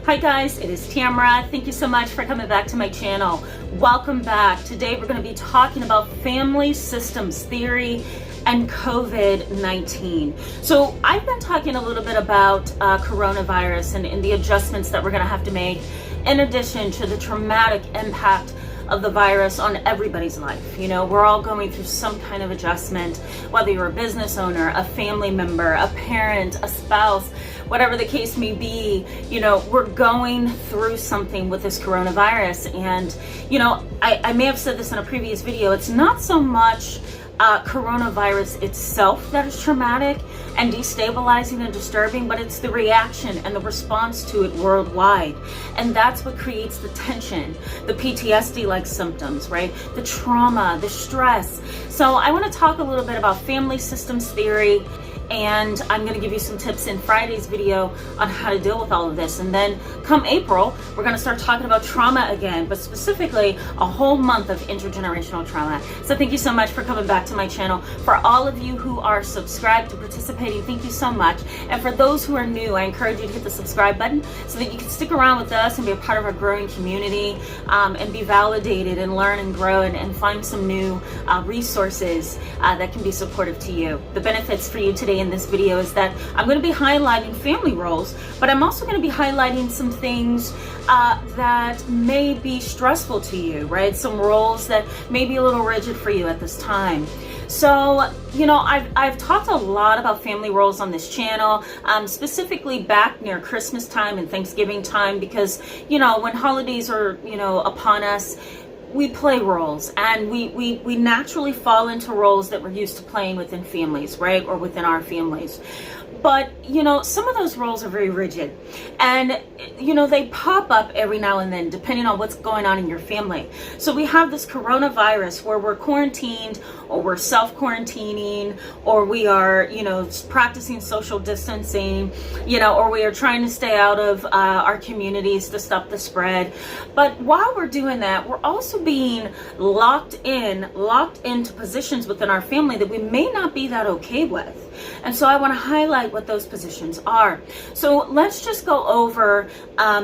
Hi guys, it is Tamara. Thank you so much for coming back to my channel. Welcome back. Today we're going to be talking about family systems theory and COVID-19. So I've been talking a little bit about coronavirus and the adjustments that we're going to have to make in addition to the traumatic impact of the virus on everybody's life. You know, we're all going through some kind of adjustment, whether you're a business owner, a family member, a parent, a spouse, whatever the case may be. You know, we're going through something with this coronavirus. And, you know, I may have said this in a previous video, it's not so much coronavirus itself that is traumatic and destabilizing and disturbing, but it's the reaction and the response to it worldwide. And that's what creates the tension, the PTSD-like symptoms, right? The trauma, the stress. So I want to talk a little bit about family systems theory, and I'm going to give you some tips in Friday's video on how to deal with all of this. And then come April, we're going to start talking about trauma again, but specifically a whole month of intergenerational trauma. So thank you so much for coming back to my channel. For all of you who are subscribed to participating, thank you so much. And for those who are new, I encourage you to hit the subscribe button so that you can stick around with us and be a part of our growing community, and be validated and learn and grow and find some new resources that can be supportive to you. The benefits for you today in this video is that I'm going to be highlighting family roles, but I'm also going to be highlighting some things that may be stressful to you, right? Some roles that may be a little rigid for you at this time. So, you know, I've talked a lot about family roles on this channel, specifically back near Christmas time and Thanksgiving time, because, you know, when holidays are, you know, upon us, we play roles, and we naturally fall into roles that we're used to playing within families, right? Or within our families. But, you know, some of those roles are very rigid, and, you know, they pop up every now and then depending on what's going on in your family. So we have this coronavirus where we're quarantined, or we're self-quarantining, or we are, you know, practicing social distancing, you know, or we are trying to stay out of our communities to stop the spread. But while we're doing that, we're also being locked into positions within our family that we may not be that okay with. And so I want to highlight what those positions are. So let's just go over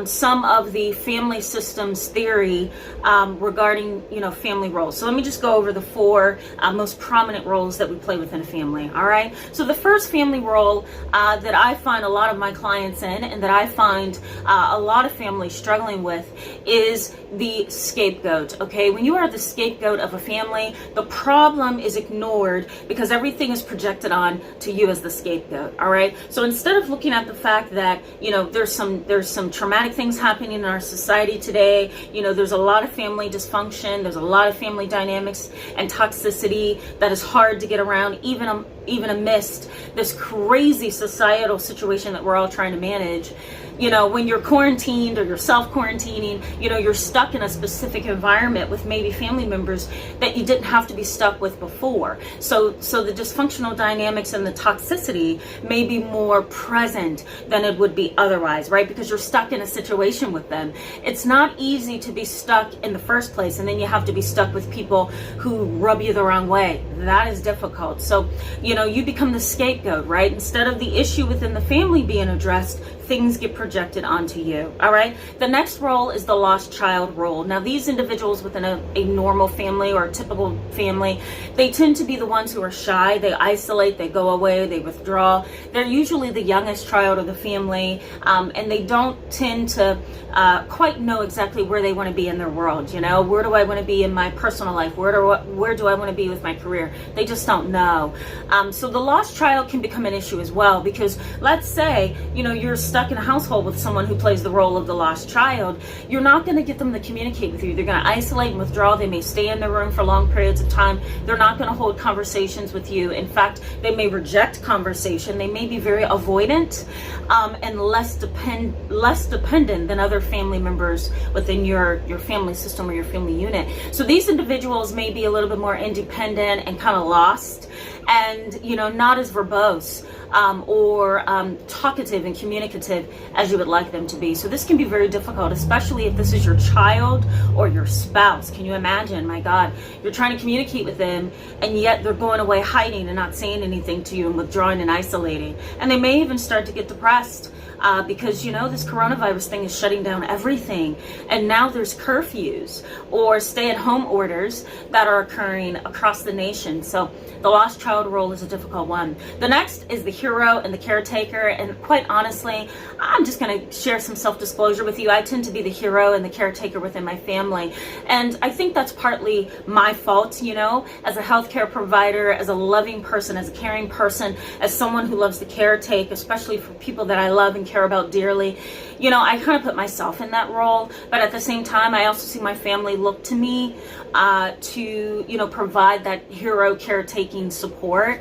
some of the family systems theory regarding, you know, family roles. So let me just go over the four most prominent roles that we play within a family. All right. So the first family role that I find a lot of my clients in, and that I find a lot of families struggling with, is the scapegoat. Okay. When you are the scapegoat of a family, the problem is ignored because everything is projected on to you as the scapegoat. All right. So instead of looking at the fact that, you know, there's some traumatic things happening in our society today, you know, there's a lot of family dysfunction, there's a lot of family dynamics and toxicity that is hard to get around, even amidst this crazy societal situation that we're all trying to manage. You know, when you're quarantined or you're self-quarantining, you know, you're stuck in a specific environment with maybe family members that you didn't have to be stuck with before. So the dysfunctional dynamics and the toxicity may be more present than it would be otherwise, right? Because you're stuck in a situation with them. It's not easy to be stuck in the first place, and then you have to be stuck with people who rub you the wrong way. That is difficult. So, you know, you become the scapegoat, right? Instead of the issue within the family being addressed, things get projected onto you. All right. The next role is the lost child role. Now, these individuals within a normal family or a typical family, they tend to be the ones who are shy. They isolate, they go away, they withdraw. They're usually the youngest child of the family, and they don't tend to quite know exactly where they want to be in their world. You know, where do I want to be in my personal life? Where do I want to be with my career? They just don't know. So the lost child can become an issue as well, because let's say, you know, you're stuck in a household with someone who plays the role of the lost child. You're not going to get them to communicate with you. They're going to isolate and withdraw. They may stay in their room for long periods of time. They're not going to hold conversations with you. In fact, they may reject conversation. They may be very avoidant, and less dependent than other family members within your family system or your family unit. So these individuals may be a little bit more independent and kind of lost, and, you know, not as verbose or talkative and communicative as you would like them to be. So this can be very difficult, especially if this is your child or your spouse. Can you imagine? My God, you're trying to communicate with them, and yet they're going away hiding and not saying anything to you and withdrawing and isolating. And they may even start to get depressed because, you know, this coronavirus thing is shutting down everything. And now there's curfews or stay-at-home orders that are occurring across the nation. So the lost child role is a difficult one. The next is the hero and the caretaker. And quite honestly, I'm just going to share some self-disclosure with you. I tend to be the hero and the caretaker within my family. And I think that's partly my fault, you know, as a healthcare provider, as a loving person, as a caring person, as someone who loves to caretake, especially for people that I love and care about dearly. You know, I kind of put myself in that role, but at the same time, I also see my family look to me to, you know, provide that hero caretaking support.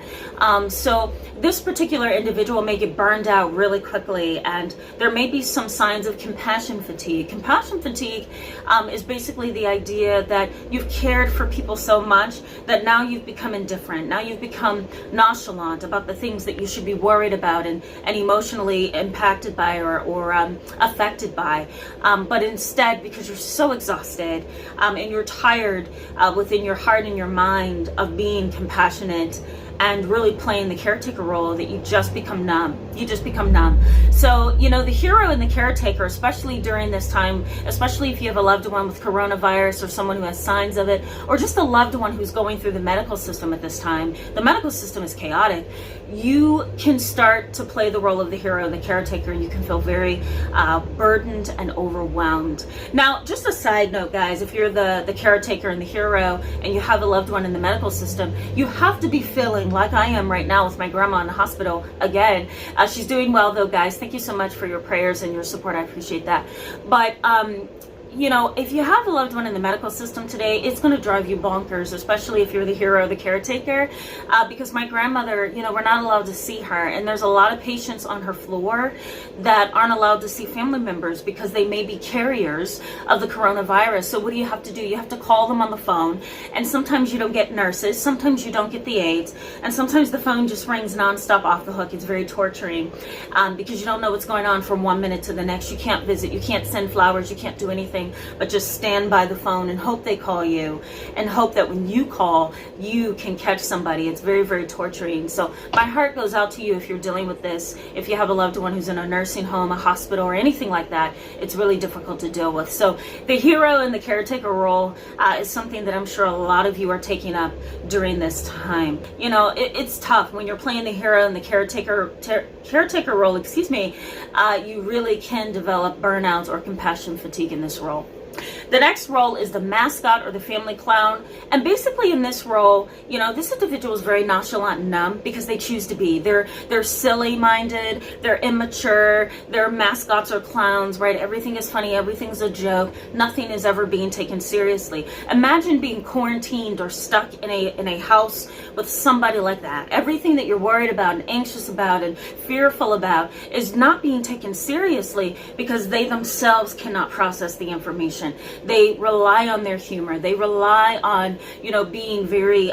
So this particular individual may get burned out really quickly, and there may be some signs of compassion fatigue. Compassion fatigue is basically the idea that you've cared for people so much that now you've become indifferent. Now you've become nonchalant about the things that you should be worried about and emotionally impacted by or affected by. But instead, because you're so exhausted and you're tired within your heart and your mind of being compassionate and really playing the caretaker role, that you just become numb. You just become numb. So, you know, the hero and the caretaker, especially during this time, especially if you have a loved one with coronavirus or someone who has signs of it, or just a loved one who's going through the medical system at this time, the medical system is chaotic. You can start to play the role of the hero and the caretaker, and you can feel very burdened and overwhelmed. Now, just a side note, guys, if you're the caretaker and the hero and you have a loved one in the medical system, you have to be feeling like I am right now with my grandma in the hospital again. She's doing well though, guys. Thank you so much for your prayers and your support. I appreciate that. But you know, if you have a loved one in the medical system today, it's going to drive you bonkers, especially if you're the hero or the caretaker, because my grandmother, you know, we're not allowed to see her, and there's a lot of patients on her floor that aren't allowed to see family members because they may be carriers of the coronavirus. So what do you have to do? You have to call them on the phone, and sometimes you don't get nurses, sometimes you don't get the aides, and sometimes the phone just rings nonstop off the hook. It's very torturing because you don't know what's going on from one minute to the next. You can't visit, you can't send flowers, you can't do anything but just stand by the phone and hope they call you, and hope that when you call, you can catch somebody. It's very, very torturing. So my heart goes out to you if you're dealing with this. If you have a loved one who's in a nursing home, a hospital, or anything like that, it's really difficult to deal with. So the hero and the caretaker role is something that I'm sure a lot of you are taking up during this time. You know, it's tough when you're playing the hero and the caretaker role, you really can develop burnout or compassion fatigue in this role. The next role is the mascot or the family clown. And basically in this role, you know, this individual is very nonchalant and numb because they choose to be. They're silly-minded, they're immature, they're mascots or clowns, right? Everything is funny, everything's a joke, nothing is ever being taken seriously. Imagine being quarantined or stuck in a house with somebody like that. Everything that you're worried about and anxious about and fearful about is not being taken seriously because they themselves cannot process the information. They rely on their humor. They rely on, you know, being very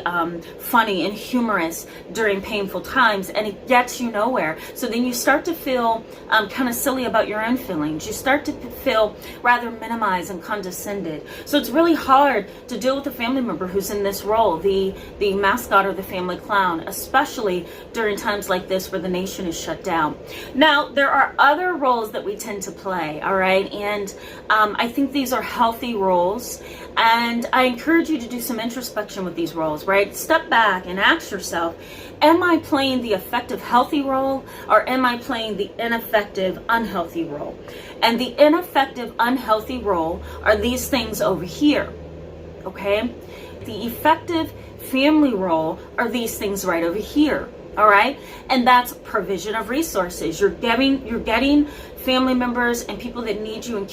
funny and humorous during painful times, and it gets you nowhere. So then you start to feel kind of silly about your own feelings. You start to feel rather minimized and condescended. So it's really hard to deal with a family member who's in this role, the mascot or the family clown, especially during times like this where the nation is shut down. Now, there are other roles that we tend to play, all right? And I think these are healthy roles, and I encourage you to do some introspection with these roles, right? Step back and ask yourself, am I playing the effective healthy role, or am I playing the ineffective unhealthy role? And the ineffective unhealthy role are these things over here, okay? The effective family role are these things right over here. All right, and that's provision of resources. You're getting family members and people that need you and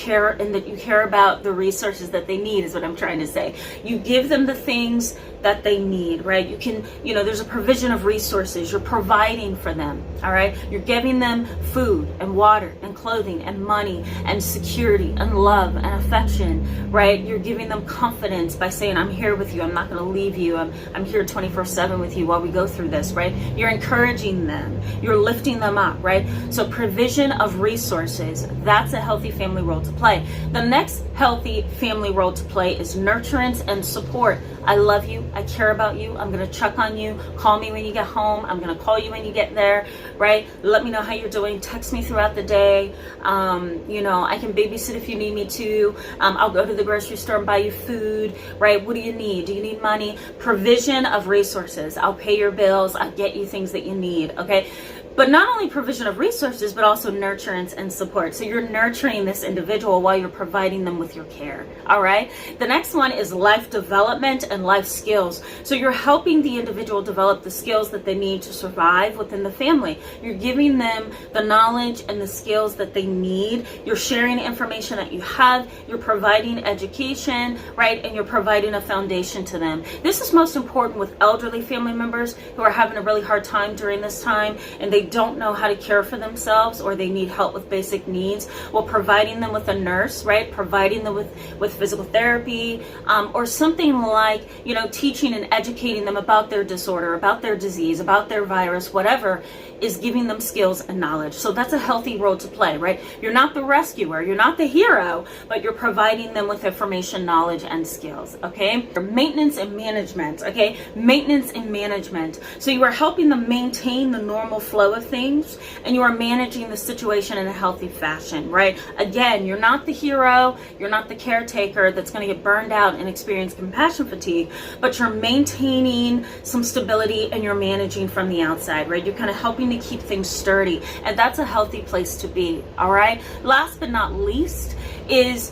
that you care about the resources that they need, is what I'm trying to say. You give them the things that they need, right? You can, you know, there's a provision of resources. You're providing for them, all right? You're giving them food and water and clothing and money and security and love and affection, right? You're giving them confidence by saying, I'm here with you. I'm not going to leave you. I'm here 24/7 with you while we go through this, right? You're encouraging them. You're lifting them up, right? So provision of resources. resources. That's a healthy family role to play. The next healthy family role to play is nurturance and support. I love you. I care about you. I'm going to check on you. Call me when you get home. I'm going to call you when you get there, right? Let me know how you're doing. Text me throughout the day. I can babysit if you need me to. I'll go to the grocery store and buy you food, right? What do you need? Do you need money? Provision of resources. I'll pay your bills. I'll get you things that you need, okay? But not only provision of resources, but also nurturance and support. So you're nurturing this individual while you're providing them with your care, all right? The next one is life development and life skills. So you're helping the individual develop the skills that they need to survive within the family. You're giving them the knowledge and the skills that they need. You're sharing information that you have. You're providing education, right? And you're providing a foundation to them. This is most important with elderly family members who are having a really hard time during this time, and they don't know how to care for themselves, or they need help with basic needs. Well, providing them with a nurse, right? Providing them with physical therapy, or something like, teaching and educating them about their disorder, about their disease, about their virus, whatever, is giving them skills and knowledge. So that's a healthy role to play, right? You're not the rescuer, you're not the hero, but you're providing them with information, knowledge, and skills, okay? Maintenance and management, okay? Maintenance and management. So you are helping them maintain the normal flow of things, and you are managing the situation in a healthy fashion, right? Again, you're not the hero, you're not the caretaker that's going to get burned out and experience compassion fatigue, but you're maintaining some stability and you're managing from the outside, right? You're kind of helping to keep things sturdy, and that's a healthy place to be, all right? Last but not least is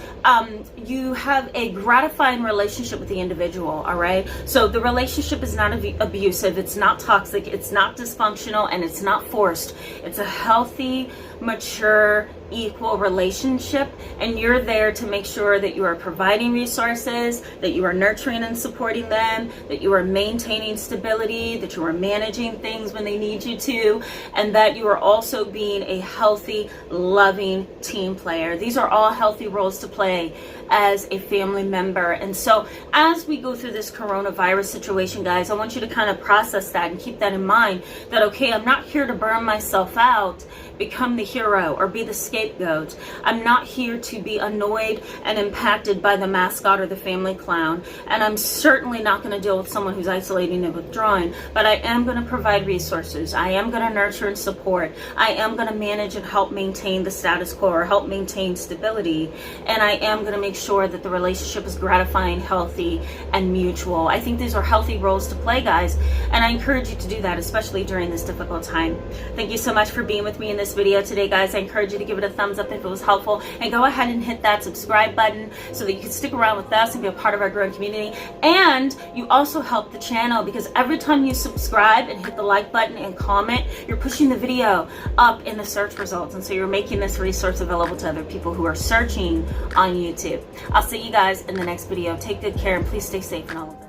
you have a gratifying relationship with the individual, all right? So the relationship is not abusive, it's not toxic, it's not dysfunctional, and it's not forced. It's a healthy, mature, equal relationship, and you're there to make sure that you are providing resources, that you are nurturing and supporting them, that you are maintaining stability, that you are managing things when they need you to, and that you are also being a healthy, loving team player. These are all healthy roles to play as a family member. And so as we go through this coronavirus situation, guys, I want you to kind of process that and keep that in mind, that, okay, I'm not here to burn myself out, become the hero, or be the scapegoat. I'm not here to be annoyed and impacted by the mascot or the family clown, and I'm certainly not going to deal with someone who's isolating and withdrawing, but I am going to provide resources. I am going to nurture and support. I am going to manage and help maintain the status quo, or help maintain stability, and I am going to make sure that the relationship is gratifying, healthy, and mutual. I think these are healthy roles to play, guys, and I encourage you to do that, especially during this difficult time. Thank you so much for being with me in this video today, guys. I encourage you to give it a thumbs up if it was helpful, and go ahead and hit that subscribe button so that you can stick around with us and be a part of our growing community. And you also help the channel, because every time you subscribe and hit the like button and comment, you're pushing the video up in the search results, and so you're making this resource available to other people who are searching on YouTube. I'll see you guys in the next video. Take good care, and please stay safe and all of that.